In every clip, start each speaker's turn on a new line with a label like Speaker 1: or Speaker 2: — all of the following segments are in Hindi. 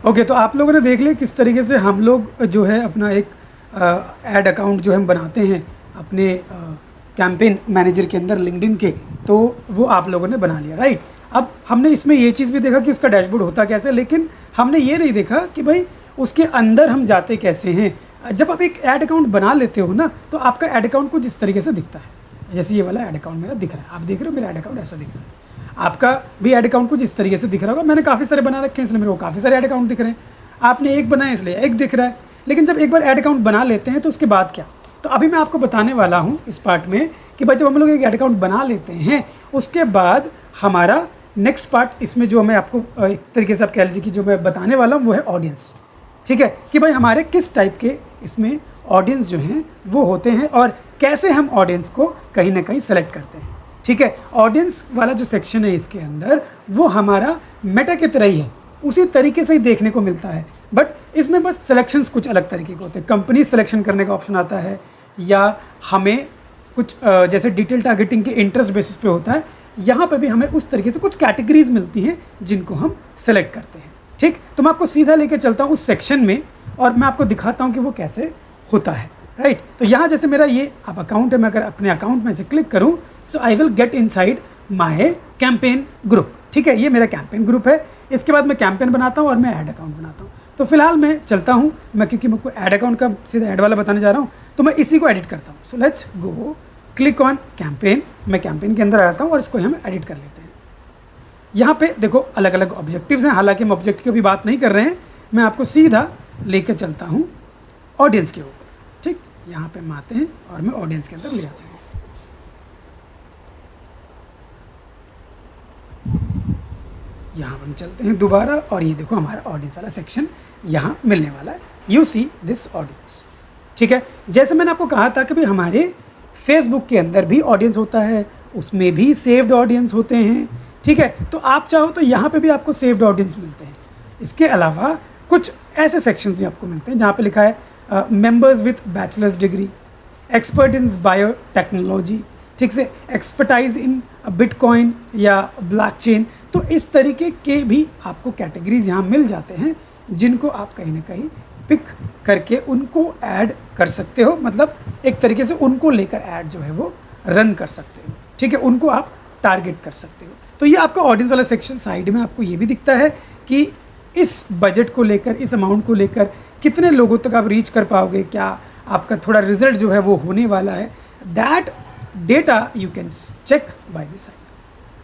Speaker 1: ओके, तो आप लोगों ने देख लिया किस तरीके से हम लोग जो है अपना एक ऐड अकाउंट जो हम बनाते हैं अपने कैंपेन मैनेजर के अंदर लिंक्डइन के, तो वो आप लोगों ने बना लिया, राइट। अब हमने इसमें ये चीज़ भी देखा कि उसका डैशबोर्ड होता कैसे, लेकिन हमने ये नहीं देखा कि भाई उसके अंदर हम जाते कैसे हैं। जब आप एक ऐड अकाउंट बना लेते हो ना, तो आपका ऐड अकाउंट कुछ इस तरीके से दिखता है, जैसे ये वाला ऐड अकाउंट मेरा दिख रहा है, आप देख रहे हो मेरा ऐड अकाउंट ऐसा दिख रहा है। आपका भी ऐड अकाउंट कुछ इस तरीके से दिख रहा होगा। मैंने काफ़ी सारे बना रखे हैं इसलिए मेरे को काफ़ी सारे ऐड अकाउंट दिख रहे हैं। आपने एक बनाया इसलिए एक दिख रहा है। लेकिन जब एक बार ऐड अकाउंट बना लेते हैं तो उसके बाद क्या, तो अभी मैं आपको बताने वाला हूँ इस पार्ट में कि भाई जब हम लोग एक ऐड अकाउंट बना लेते हैं उसके बाद हमारा नेक्स्ट पार्ट इसमें जो मैं आपको एक तरीके से आप कह लीजिए कि जो मैं बताने वाला हूँ वो है ऑडियंस। ठीक है, कि भाई हमारे किस टाइप के इसमें ऑडियंस जो हैं वो होते हैं और कैसे हम ऑडियंस को कहीं ना कहीं सेलेक्ट करते हैं। ठीक है, ऑडियंस वाला जो सेक्शन है इसके अंदर वो हमारा मेटा की तरह ही है, उसी तरीके से ही देखने को मिलता है, बट इसमें बस सिलेक्शंस कुछ अलग तरीके के होते हैं। कंपनी सिलेक्शन करने का ऑप्शन आता है, या हमें कुछ जैसे डिटेल टारगेटिंग के इंटरेस्ट बेसिस पे होता है, यहाँ पे भी हमें उस तरीके से कुछ कैटेगरीज मिलती हैं जिनको हम सेलेक्ट करते हैं। ठीक, तो मैं आपको सीधा लेके चलता हूँ उस सेक्शन में और मैं आपको दिखाता हूँ कि वो कैसे होता है, राइट। तो यहाँ जैसे मेरा ये आप अकाउंट है, मैं अगर अपने अकाउंट में से क्लिक करूँ so I will get inside my campaign group. ठीक है, ये मेरा कैंपेन ग्रुप है। इसके बाद मैं कैंपेन बनाता हूँ और मैं ऐड अकाउंट बनाता हूँ। तो फिलहाल मैं चलता हूँ, मैं क्योंकि मैं ऐड अकाउंट का सीधा ऐड वाला बताने जा रहा हूँ, तो मैं इसी को एडिट करता हूँ। So let's go, click on campaign. मैं कैंपेन के अंदर आ जाता हूँ और इसको हम एडिट कर लेते हैं। यहाँ पे देखो अलग अलग ऑब्जेक्टिव्स हैं, हालांकि हम ऑब्जेक्टिव की भी बात नहीं कर रहे हैं, मैं आपको सीधा लेकर चलता हूँ ऑडियंस के ऊपर। ठीक, यहाँ पे हम आते हैं और मैं ऑडियंस के अंदर ले आता हूँ। यहाँ पर हम चलते हैं दोबारा और ये देखो हमारा ऑडियंस वाला सेक्शन यहाँ मिलने वाला है। You see this audience. ठीक है, जैसे मैंने आपको कहा था कि भाई हमारे फेसबुक के अंदर भी ऑडियंस होता है, उसमें भी सेव्ड ऑडियंस होते हैं। ठीक है, तो आप चाहो तो यहाँ पे भी आपको सेव्ड ऑडियंस मिलते हैं। इसके अलावा कुछ ऐसे सेक्शंस भी आपको मिलते हैं जहाँ पे लिखा है members with bachelor's degree, expert in biotechnology, ठीक से एक्सपर्टाइज इन बिटकॉइन या ब्लॉकचेन। तो इस तरीके के भी आपको कैटेगरीज यहाँ मिल जाते हैं जिनको आप कहीं ना कहीं पिक करके उनको ऐड कर सकते हो, मतलब एक तरीके से उनको लेकर ऐड जो है वो रन कर सकते हो। ठीक है, उनको आप टारगेट कर सकते हो। तो ये आपका ऑडियंस वाला सेक्शन साइड में आपको ये भी दिखता है कि इस बजट को लेकर, इस अमाउंट को लेकर कितने लोगों तक आप रीच कर पाओगे, क्या आपका थोड़ा रिजल्ट जो है वो होने वाला है। That data you can check by this side.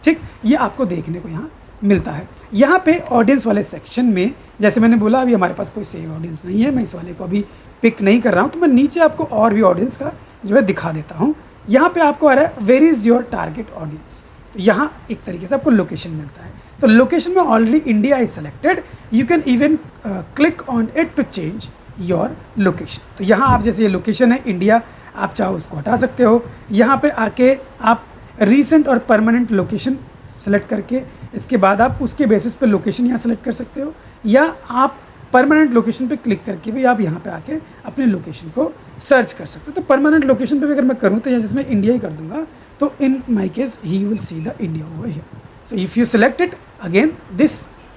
Speaker 1: ठीक, ये आपको देखने को यहाँ मिलता है। यहाँ पे ऑडियंस वाले सेक्शन में जैसे मैंने बोला अभी हमारे पास कोई सेव ऑडियंस नहीं है, मैं इस वाले को अभी पिक नहीं कर रहा हूँ, तो मैं नीचे आपको और भी ऑडियंस का जो है दिखा देता हूँ। यहाँ पे आपको आ रहा है where is your target audience. तो यहाँ एक तरीके से आपको लोकेशन मिलता है। तो लोकेशन में already India is selected, you can even click on it to change your location. तो यहाँ आप जैसे ये लोकेशन है इंडिया, आप चाहो उसको हटा सकते हो। यहाँ पे आके आप रीसेंट और परमानेंट लोकेशन सेलेक्ट करके इसके बाद आप उसके बेसिस पे लोकेशन यहाँ सेलेक्ट कर सकते हो, या आप परमानेंट लोकेशन पे क्लिक करके भी आप यहाँ पे आके अपने लोकेशन को सर्च कर सकते हो। तो परमानेंट लोकेशन पे भी अगर मैं करूँ तो यहाँ जैसे मैं इंडिया ही कर दूंगा, तो in my case he will see the India over here. So if you select it again this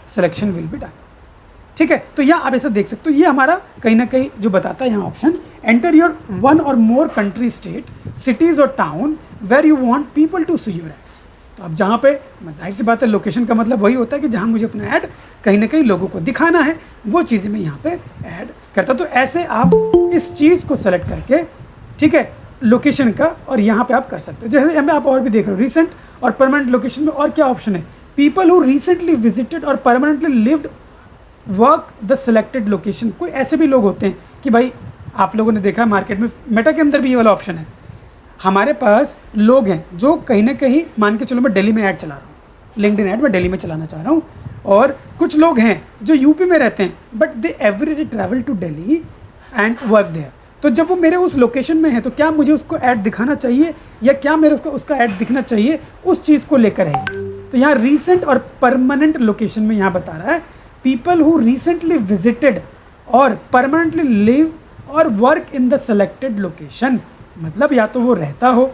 Speaker 1: selection will be done. ठीक है, तो यहाँ आप ऐसा देख सकते हो, ये हमारा कहीं ना कहीं जो बताता है यहाँ ऑप्शन, एंटर योर वन और मोर कंट्री, स्टेट, सिटीज़ और town where you want people to see your ads. तो अब जहाँ पे जाहिर सी बात है लोकेशन का मतलब वही होता है कि जहाँ मुझे अपना ऐड कहीं ना कहीं लोगों को दिखाना है, वो चीज़ें मैं यहाँ पे ऐड करता। तो ऐसे आप इस चीज़ को सेलेक्ट करके, ठीक है, लोकेशन का, और यहाँ पे आप कर सकते हो। जैसे यहाँ आप और भी देख रहे हो रिसेंट और परमानेंट लोकेशन में और क्या ऑप्शन है, पीपल हु रिसेंटली विजिटेड और permanently lived work the selected location. कोई ऐसे भी लोग होते हैं कि भाई आप लोगों ने देखा मार्केट में मेटा के अंदर भी ये वाला ऑप्शन है, हमारे पास लोग हैं जो कहीं ना कहीं, मान के चलो मैं दिल्ली में ऐड चला रहा हूँ, लिंक्डइन ऐड मैं दिल्ली में चलाना चाह रहा हूँ, और कुछ लोग हैं जो यूपी में रहते हैं but they everyday travel to Delhi and work there. तो जब वो मेरे उस लोकेशन में है तो क्या मुझे उसको ऐड दिखाना चाहिए, या क्या मेरे उसका ऐड दिखना चाहिए, उस चीज़ को लेकर है। तो यहाँ रिसेंट और परमानेंट लोकेशन में यहाँ बता रहा है पीपल हु रिसेंटली विजिटेड और परमानेंटली लिव और work in the selected location. मतलब या तो वो रहता हो,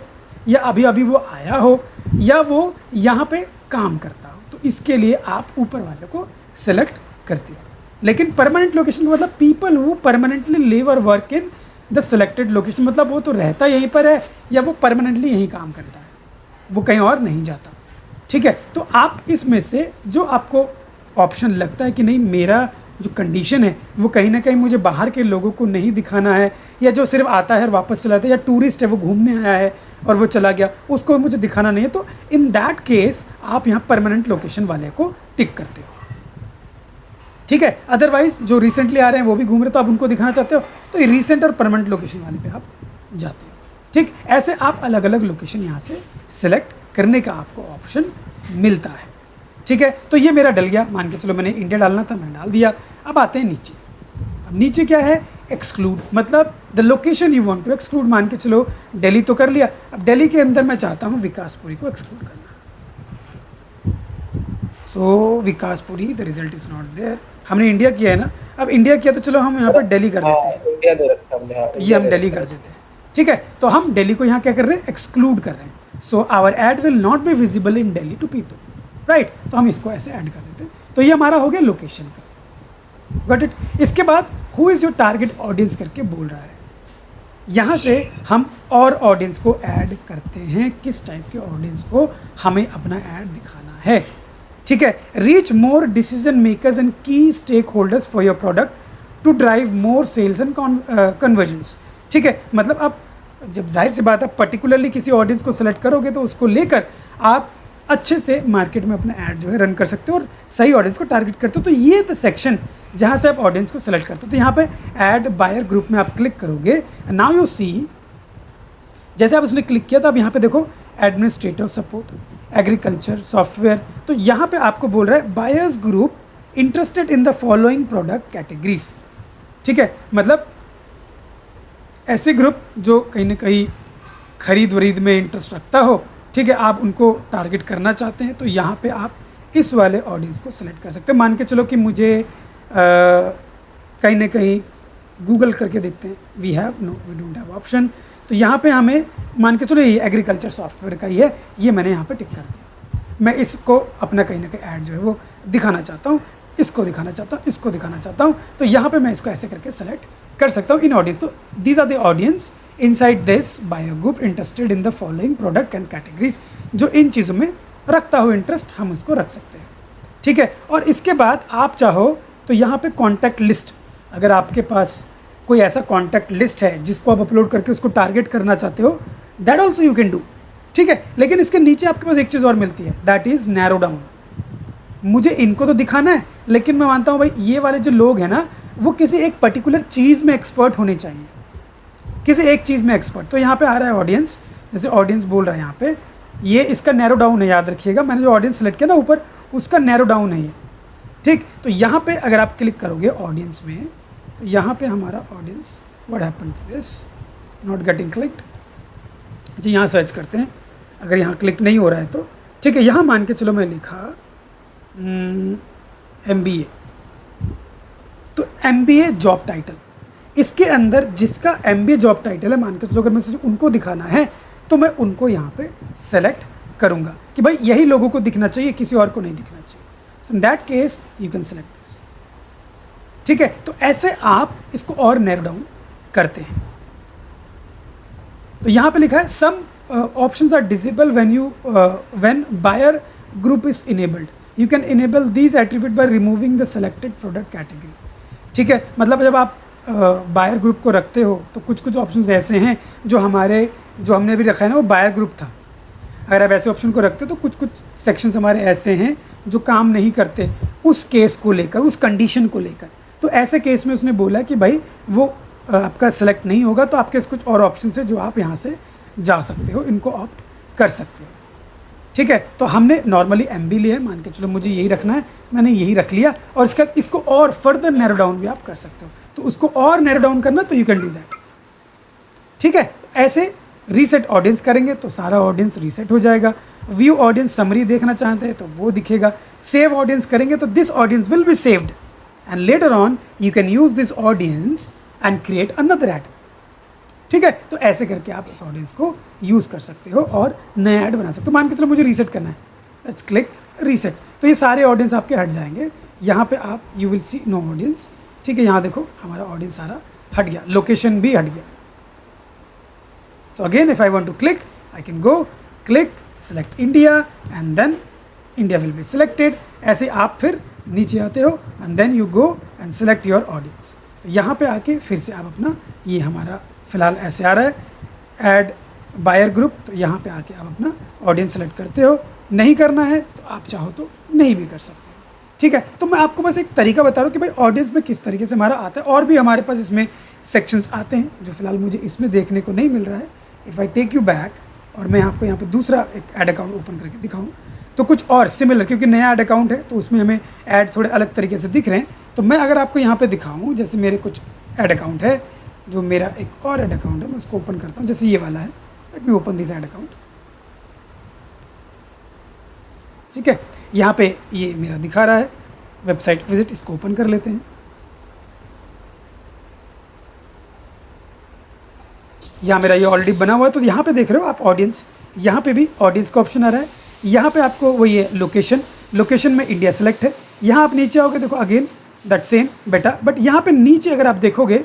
Speaker 1: या अभी अभी वो आया हो, या वो यहाँ पे काम करता हो। तो इसके लिए आप ऊपर वाले को सेलेक्ट करते हो, लेकिन परमानेंट लोकेशन का मतलब पीपल हु परमानेंटली लिव और work in the selected location, मतलब वो तो रहता यहीं पर है या वो परमानेंटली यहीं काम करता है, वो कहीं और नहीं जाता। ठीक है, तो आप इसमें से जो आपको ऑप्शन लगता है कि नहीं मेरा जो कंडीशन है वो कहीं ना कहीं मुझे बाहर के लोगों को नहीं दिखाना है, या जो सिर्फ आता है और वापस चला जाता है, या टूरिस्ट है वो घूमने आया है और वो चला गया, उसको मुझे दिखाना नहीं है, तो इन दैट केस आप यहाँ परमानेंट लोकेशन वाले को टिक करते हो। ठीक है, अदरवाइज जो रिसेंटली आ रहे हैं वो भी घूम रहे तो आप उनको दिखाना चाहते हो, तो ये रिसेंट और परमानेंट लोकेशन वाले पे आप जाते हो। ठीक, ऐसे आप अलग अलग लोकेशन यहाँ से सिलेक्ट करने का आपको ऑप्शन मिलता है। ठीक है, तो ये मेरा डल गया, मान के चलो मैंने इंडिया डालना था, मैंने डाल दिया। अब आते हैं नीचे। अब नीचे क्या है, एक्सक्लूड, मतलब the location you want to exclude. मान के चलो दिल्ली तो कर लिया, अब दिल्ली के अंदर मैं चाहता हूँ विकासपुरी को एक्सक्लूड करना। So Vikaspuri the result is not there. हमने इंडिया किया है ना, अब इंडिया किया तो चलो हम यहाँ पर दिल्ली कर देते हैं,
Speaker 2: इंडिया दे रखा हमने, हाँ,
Speaker 1: तो ये हम दिल्ली कर देते हैं। ठीक है, तो हम दिल्ली को यहाँ क्या कर रहे हैं, एक्सक्लूड कर रहे हैं। So our ad will not be visible in Delhi to people, right, तो हम इसको ऐसे ऐड कर देते हैं। तो ये हमारा हो गया लोकेशन का, गॉट इट। इसके बाद who is your target audience करके बोल रहा है, यहाँ से हम और ऑडियंस को ऐड करते हैं, किस टाइप के ऑडियंस को हमें अपना ऐड दिखाना है। ठीक है, reach more decision makers and key stakeholders for your product to drive more sales and conversions. ठीक है, मतलब आप जब जाहिर सी बात है पर्टिकुलरली किसी ऑडियंस को सेलेक्ट करोगे तो उसको लेकर आप अच्छे से मार्केट में अपना ऐड जो है रन कर सकते हो और सही ऑडियंस को टारगेट करते हो। तो ये तो सेक्शन जहाँ से आप ऑडियंस को सेलेक्ट करते हो। तो यहाँ पे ऐड बायर ग्रुप में आप क्लिक करोगे, नाउ यू सी, जैसे आप उसने क्लिक किया था, अब यहाँ पे देखो एडमिनिस्ट्रेटिव सपोर्ट, एग्रीकल्चर, सॉफ्टवेयर। तो यहाँ पे आपको बोल रहा है buyers group interested in the following product categories. ठीक है, मतलब ऐसे ग्रुप जो कहीं ना कहीं खरीद वरीद में इंटरेस्ट रखता हो, ठीक है, आप उनको टारगेट करना चाहते हैं, तो यहाँ पे आप इस वाले ऑडियंस को सेलेक्ट कर सकते हैं। मान के चलो कि मुझे कहीं ना कहीं गूगल करके देखते हैं, वी डोंट हैव ऑप्शन, तो यहाँ पे हमें मान के चलो ये एग्रीकल्चर सॉफ्टवेयर का ही है, ये मैंने यहाँ पे टिक कर दिया। मैं इसको अपना कहीं ना कहीं ऐड जो है वो दिखाना चाहता हूँ, इसको दिखाना चाहता हूँ, इसको दिखाना चाहता हूँ, तो यहाँ पे मैं इसको ऐसे करके सेलेक्ट कर सकता हूँ इन ऑडियंस। तो these are the audience inside this buyer group interested in the following product and categories, जो इन चीज़ों में रखता हो इंटरेस्ट, हम उसको रख सकते हैं। ठीक है, और इसके बाद आप चाहो तो यहाँ पे कॉन्टैक्ट लिस्ट, अगर आपके पास कोई ऐसा कॉन्टैक्ट लिस्ट है जिसको आप अपलोड करके उसको टारगेट करना चाहते हो, that also you can do. ठीक है, लेकिन इसके नीचे आपके पास एक चीज़ और मिलती है, दैट इज़ नैरो डाउन। मुझे इनको तो दिखाना है, लेकिन मैं मानता हूँ भाई ये वाले जो लोग हैं ना, वो किसी एक पर्टिकुलर चीज़ में एक्सपर्ट होने चाहिए, किसी एक चीज़ में एक्सपर्ट। तो यहाँ पे आ रहा है ऑडियंस, जैसे ऑडियंस बोल रहा है यहाँ पे, ये इसका नैरो डाउन है, याद रखिएगा मैंने जो ऑडियंस सेलेक्ट किया ना ऊपर, उसका नैरो डाउन है ये। ठीक, तो यहाँ पे अगर आप क्लिक करोगे ऑडियंस में, तो यहाँ पे हमारा audience, what happened to this, not getting clicked. अच्छा, यहाँ सर्च करते हैं, अगर यहाँ क्लिक नहीं हो रहा है तो ठीक है, यहाँ मान के चलो मैं लिखा MBA, तो MBA जॉब टाइटल, इसके अंदर जिसका MBA जॉब टाइटल है, मान के चलो अगर मुझे उनको दिखाना है तो मैं उनको यहाँ पे सेलेक्ट करूँगा कि भाई यही लोगों को दिखना चाहिए, किसी और को नहीं दिखना चाहिए। So in that case you can select this. ठीक है, तो ऐसे आप इसको और नैरो डाउन करते हैं। तो यहाँ पे लिखा है some options are disable when buyer group is enabled, you can enable these attribute by removing the selected product category. ठीक है, मतलब जब आप बायर ग्रुप को रखते हो तो कुछ कुछ ऑप्शंस ऐसे हैं जो हमने भी रखा है ना, वो बायर ग्रुप था। अगर आप ऐसे ऑप्शन को रखते हो तो कुछ कुछ सेक्शंस हमारे ऐसे हैं जो काम नहीं करते उस केस को लेकर, उस कंडीशन को लेकर। तो ऐसे केस में उसने बोला कि भाई वो आपका सेलेक्ट नहीं होगा, तो आपके कुछ और ऑप्शन है जो आप यहाँ से जा सकते हो, इनको ऑप्ट कर सकते हो। ठीक है, तो हमने नॉर्मली MB लिया है, मान के चलो मुझे यही रखना है, मैंने यही रख लिया, और इसको और फर्दर नैरो डाउन भी आप कर सकते हो। तो उसको और नैरो डाउन करना तो यू कैन डू दैट। ठीक है, ऐसे रीसेट ऑडियंस करेंगे तो सारा ऑडियंस रीसेट हो जाएगा। व्यू ऑडियंस समरी देखना चाहते हैं तो वो दिखेगा। सेव ऑडियंस करेंगे तो this audience will be saved and later on you can use this audience and create another add. ठीक है, तो ऐसे करके आप इस ऑडियंस को यूज़ कर सकते हो और नया ऐड बना सकते हो। मान के चलो मुझे रीसेट करना है, लेट्स क्लिक रीसेट। तो ये सारे ऑडियंस आपके हट जाएंगे। यहाँ पे आप you will see no audience, ठीक है। यहाँ देखो हमारा ऑडियंस सारा हट गया, लोकेशन भी हट गया। So again if I want to click, I can go click, select India and then India will be selected. ऐसे आप फिर नीचे आते हो and then you go and select your audience. तो यहाँ पे आके फिर से आप अपना, ये हमारा फिलहाल ऐसे आ रहा है ऐड बायर ग्रुप, तो यहाँ पे आके आप अपना ऑडियंस सेलेक्ट करते हो। नहीं करना है तो आप चाहो तो नहीं भी कर सकते हो, ठीक है। तो मैं आपको बस एक तरीका बता रहा हूँ कि भाई ऑडियंस में किस तरीके से हमारा आता है। और भी हमारे पास इसमें सेक्शंस आते हैं जो फिलहाल मुझे इसमें देखने को नहीं मिल रहा है। If I take you back और मैं आपको यहाँ पे दूसरा एक ऐड अकाउंट ओपन करके दिखाऊँ तो कुछ और सिमिलर, क्योंकि नया ऐड अकाउंट है तो उसमें हमें ऐड थोड़े अलग तरीके से दिख रहे हैं। तो मैं अगर आपको यहाँ पे दिखाऊँ, जैसे मेरे कुछ ऐड अकाउंट है, जो मेरा एक और ऐड अकाउंट है, मैं उसको ओपन करता हूँ। जैसे ये वाला है, let me open this add account, ठीक है। यहाँ पे ये मेरा दिखा रहा है वेबसाइट विजिट, इसको ओपन कर लेते हैं। यहाँ मेरा ये ऑलरेडी बना हुआ है। तो यहाँ पे देख रहे हो आप ऑडियंस, यहाँ पे भी ऑडियंस का ऑप्शन आ रहा है। यहाँ पे आपको वो ये लोकेशन में इंडिया सेलेक्ट है। यहाँ आप नीचे आओगे, देखो अगेन दैट सेम बेटा, बट यहाँ पे नीचे अगर आप देखोगे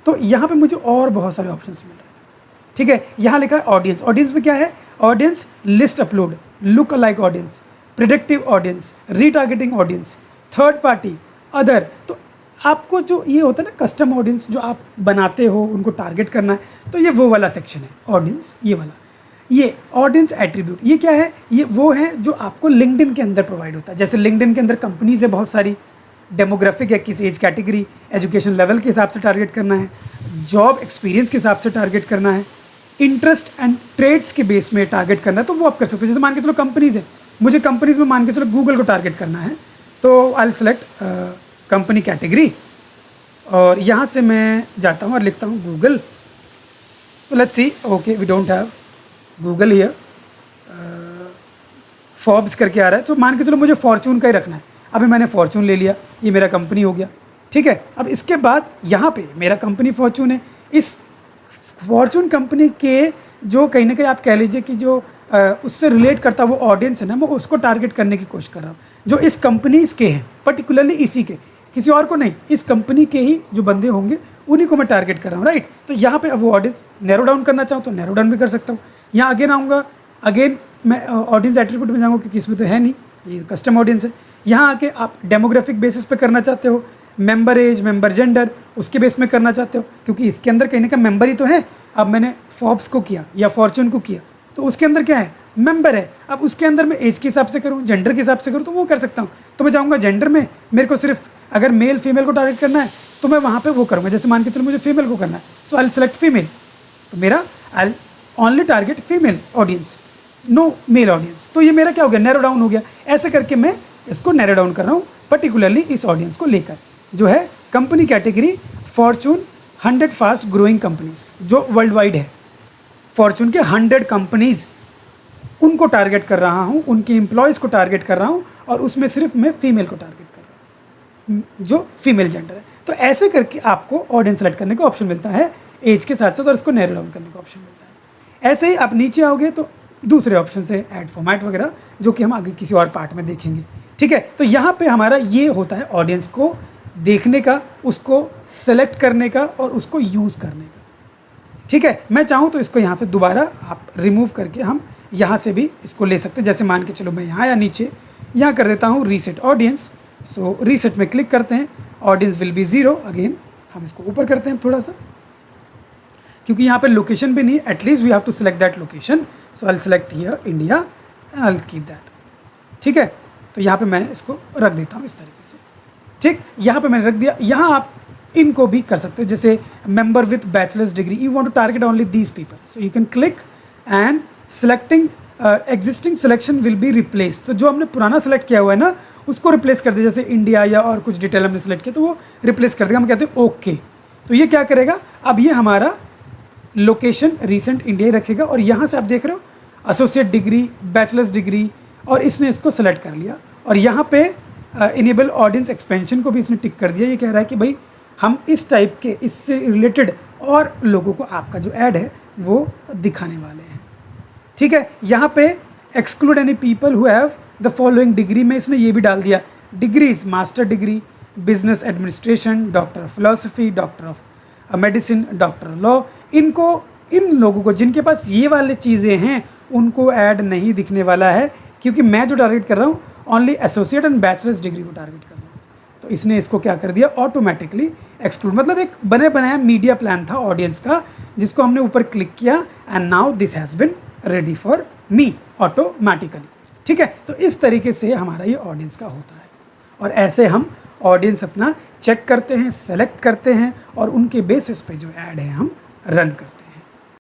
Speaker 1: तो यहाँ पे मुझे और बहुत सारे ऑप्शंस मिल रहे हैं, ठीक है। यहाँ लिखा है ऑडियंस। ऑडियंस में क्या है? Audience list upload, look alike audience, predictive audience, retargeting audience, third party, other. तो आपको जो ये होता है ना कस्टम ऑडियंस जो आप बनाते हो, उनको टारगेट करना है, तो ये वो वाला सेक्शन है ऑडियंस, ये वाला। ये ऑडियंस एट्रीब्यूट, ये क्या है? ये वो है जो आपको लिंक्डइन के अंदर प्रोवाइड होता है। जैसे लिंक्डइन के अंदर कंपनीज है बहुत सारी, डेमोग्राफिक है, किस एज कैटेगरी, एजुकेशन लेवल के हिसाब से टारगेट करना है, जॉब एक्सपीरियंस के हिसाब से टारगेट करना है, इंटरेस्ट एंड ट्रेड्स के बेस में टारगेट करना है, तो वो आप कर सकते हो। जैसे मान के चलो कंपनीज है, मुझे कंपनीज में मान के चलो गूगल को टारगेट करना है, तो आई विल सेलेक्ट कंपनी कैटेगरी और यहाँ से मैं जाता हूँ और लिखता हूँ गूगल। तो let's see, okay we don't have Google here, Forbes करके आ रहा है, तो मान के चलो मुझे फॉर्चून का ही रखना है। अभी मैंने फॉर्चून ले लिया, ये मेरा कंपनी हो गया, ठीक है। अब इसके बाद यहाँ पे मेरा कंपनी फॉर्चून है। इस फॉर्चून कंपनी के जो कहीं ना कहीं आप कह लीजिए कि जो उससे रिलेट करता वो ऑडियंस है ना, मैं उसको टारगेट करने की कोशिश कर रहा हूँ, जो इस कंपनीज के हैं, पर्टिकुलरली इसी के, किसी और को नहीं, इस कंपनी के ही जो बंदे होंगे उन्हीं को मैं टारगेट कर रहा हूँ, राइट। तो यहाँ पे अब वो ऑडियंस नैरो डाउन करना चाहूँ तो नैरो डाउन भी कर सकता हूँ। यहाँ अगेन आऊँगा, अगेन मैं ऑडियंस एट्रीब्यूट में जाऊँगा क्योंकि इसमें तो है नहीं, ये कस्टम ऑडियंस है। यहाँ आके आप डेमोग्राफिक बेसिस पे करना चाहते हो, मेंबर एज, मेंबर जेंडर, उसके बेस में करना चाहते हो, क्योंकि इसके अंदर कहीं ना कहीं मेंबर ही तो है। अब मैंने फॉर्ब्स को किया या फॉर्चून को किया तो उसके अंदर क्या है? मेंबर है। अब उसके अंदर मैं एज के हिसाब से करूँ, जेंडर के हिसाब से करूँ तो वो कर सकता हूँ। तो मैं जाऊँगा जेंडर में, मेरे को सिर्फ अगर मेल फीमेल को टारगेट करना है तो मैं वहाँ पे वो करूँगा। जैसे मान के चलो मुझे फीमेल को करना है, so I will select female, तो मेरा I will only target female audience, no male audience. तो ये मेरा क्या हो गया? नैरो डाउन हो गया। ऐसे करके मैं इसको नैरो डाउन कर रहा हूँ, पर्टिकुलरली इस ऑडियंस को लेकर, जो है company category Fortune 100 fast growing companies, जो वर्ल्ड वाइड है। फॉर्चून के 100 कंपनीज, उनको टारगेट कर रहा हूँ, उनके एम्प्लॉयज़ को टारगेट कर रहा हूँ, और उसमें सिर्फ मैं फीमेल को टारगेट कर रहा हूँ, जो फीमेल जेंडर है। तो ऐसे करके आपको ऑडियंस सेलेक्ट करने का ऑप्शन मिलता है एज के साथ साथ, और इसको नैरो डाउन करने का ऑप्शन मिलता है। ऐसे ही आप नीचे आओगे तो दूसरे ऑप्शन से ऐड फॉर्मेट वगैरह, जो कि हम आगे किसी और पार्ट में देखेंगे, ठीक है। तो यहाँ पे हमारा ये होता है ऑडियंस को देखने का, उसको सेलेक्ट करने का और उसको यूज़ करने का, ठीक है। मैं चाहूँ तो इसको यहाँ पे दोबारा आप रिमूव करके हम यहाँ से भी इसको ले सकते हैं। जैसे मान के चलो मैं यहाँ या नीचे यहाँ कर देता हूँ रीसेट ऑडियंस। सो रीसेट में क्लिक करते हैं, ऑडियंस विल बी 0। अगेन हम इसको ऊपर करते हैं थोड़ा सा, क्योंकि यहाँ पे लोकेशन भी नहीं, at least we have to select that location. So I will select here India and I will keep that, ठीक है। तो यहाँ पे मैं इसको रख देता हूँ इस तरीके से, ठीक। यहाँ पे मैंने रख दिया। यहाँ आप इनको भी कर सकते हो, जैसे member with bachelor's degree, you want to target only these people, so you can click and selecting existing selection will be replace. तो जो हमने पुराना सेलेक्ट किया हुआ है ना, उसको रिप्लेस कर दिया। जैसे इंडिया या और कुछ डिटेल हमने सेलेक्ट किया तो वो रिप्लेस कर देगा। हम कहते हैं ओके। तो ये क्या करेगा? अब ये हमारा लोकेशन रीसेंट इंडिया रखेगा, और यहाँ से आप देख रहे हो एसोसिएट डिग्री, बैचलर्स डिग्री, और इसने इसको सेलेक्ट कर लिया। और यहाँ पे इनेबल ऑडियंस एक्सपेंशन को भी इसने टिक कर दिया। ये कह रहा है कि भाई हम इस टाइप के, इससे रिलेटेड और लोगों को आपका जो ऐड है वो दिखाने वाले हैं, ठीक है। यहाँ पे exclude any people who have the following degree में इसने ये भी डाल दिया, degrees master degree, business administration, doctor of philosophy, doctor of medicine, doctor law. इनको, इन लोगों को जिनके पास ये वाले चीज़ें हैं उनको ऐड नहीं दिखने वाला है, क्योंकि मैं जो टारगेट कर रहा हूँ only associate and bachelors degree को टारगेट कर रहा हूँ। तो इसने इसको क्या कर दिया, ऑटोमेटिकली एक्सक्लूड। मतलब एक बने बनाया मीडिया प्लान था ऑडियंस का, जिसको हमने ऊपर क्लिक किया and now this has been ready for me automatically. ठीक है, तो इस तरीके से हमारा ये ऑडियंस का होता है, और ऐसे हम ऑडियंस अपना चेक करते हैं, सेलेक्ट करते हैं, और उनके बेसिस पे जो ऐड है हम रन करते हैं।